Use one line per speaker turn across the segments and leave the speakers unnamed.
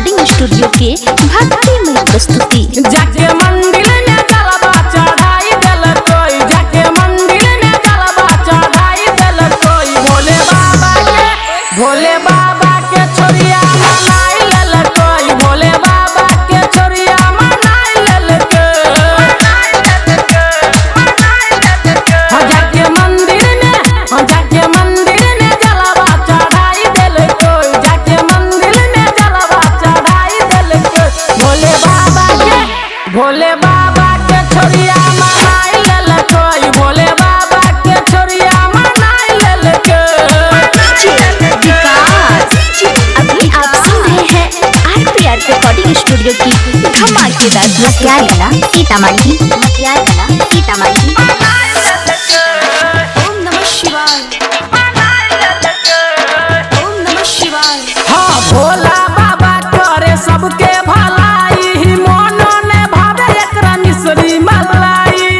Recording studio के भक्तिमय प्रस्तुति।
जाके मंदिर में जलवा चढ़ाई देल कोई, जाके मंदिर में जलवा चढ़ाई देल कोई। भोले बाबा के छोरिया मनाई लेल कोई, भोले बाबा के छोरिया मनाई लेल कोई। जाके मंदिर में जलवा चढ़ाई देल कोई, जाके मंदिर में जलवा चढ़ाई देल कोई। भोले बाबा के छोरिया मनाई लेल कोई, भोले बाबा के छोरिया मनाई लेल कोई।
अभी आप सुन रहे हैं RPR रिकॉर्डिंग स्टूडियो की धमाकेदार मटियार कला सीतामढ़ी। ओम नमः शिवाय, ओम नमः शिवाय।
हाँ भोला बाबा करे सबके भलाई, मोनो ने भावे एकरा मिश्री मलाई।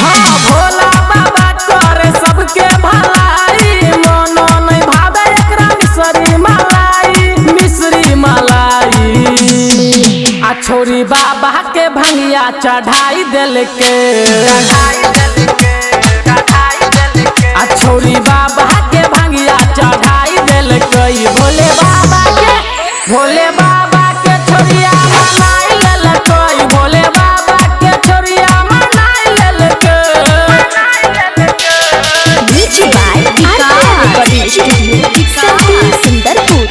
हाँ भोला बाबा करे सबके भलाई, मोनो ने भावे एकरा मिश्री मलाई। आ छोरी बाबा के भंगिया चढ़ाई देल के, आ छोरी बाबा के भंगिया चढ़ाई देल कोई। भोले बाबा के छोरिया मनाई लेल कोई, भोले बाबा के छोरिया मनाई लेल कोई।
रिकॉर्डिंग स्टूडियो सुंदरपुर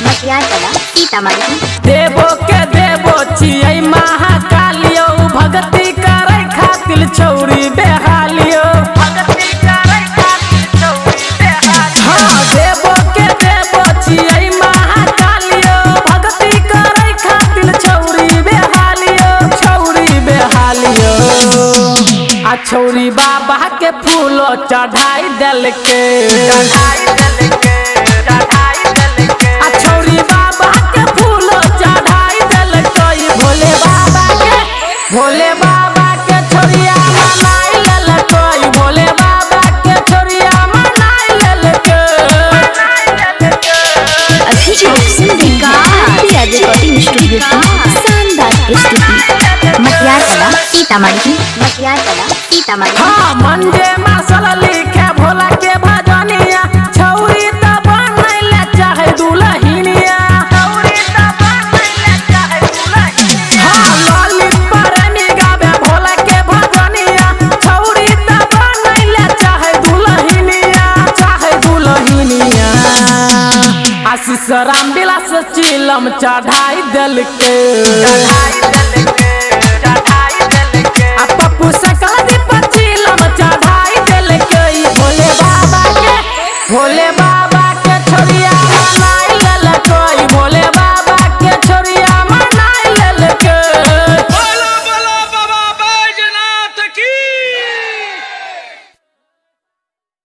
मटियार कला सीतामढ़ी।
देवो के देवो छियै महाकालियो, भक्ति करे खातिर छौरी बेहालियो। हाँ देवो के देवो छियै महाकालियो, भक्ति करे खातिर छौरी बेहालियो। आ छौरी बाबा के फूलो चढ़ाई देल के, आ छौरी बाबा के फूलो चढ़ाई देल कोई। भोले बाबा के छोरिया मनाई लेल कोई, भोले बाबा के छोरिया मनाई लेल कोई।
अभी आप सुन रहे हैं RPR रिकॉर्डिंग स्टूडियो की शानदार प्रस्तुति। मटियार कला सीतामढ़ी।
हाँ मंजे मासल लिखे भोला के भजनिया, छौरी त बनैले चाहे दुल्हनिया। हाँ ललित प्रेमी गावे भोला के भजनिया, छौरी त बनैले चाहे दुल्हनिया। आशीष राम विलास चिलम चढ़ाई देल के।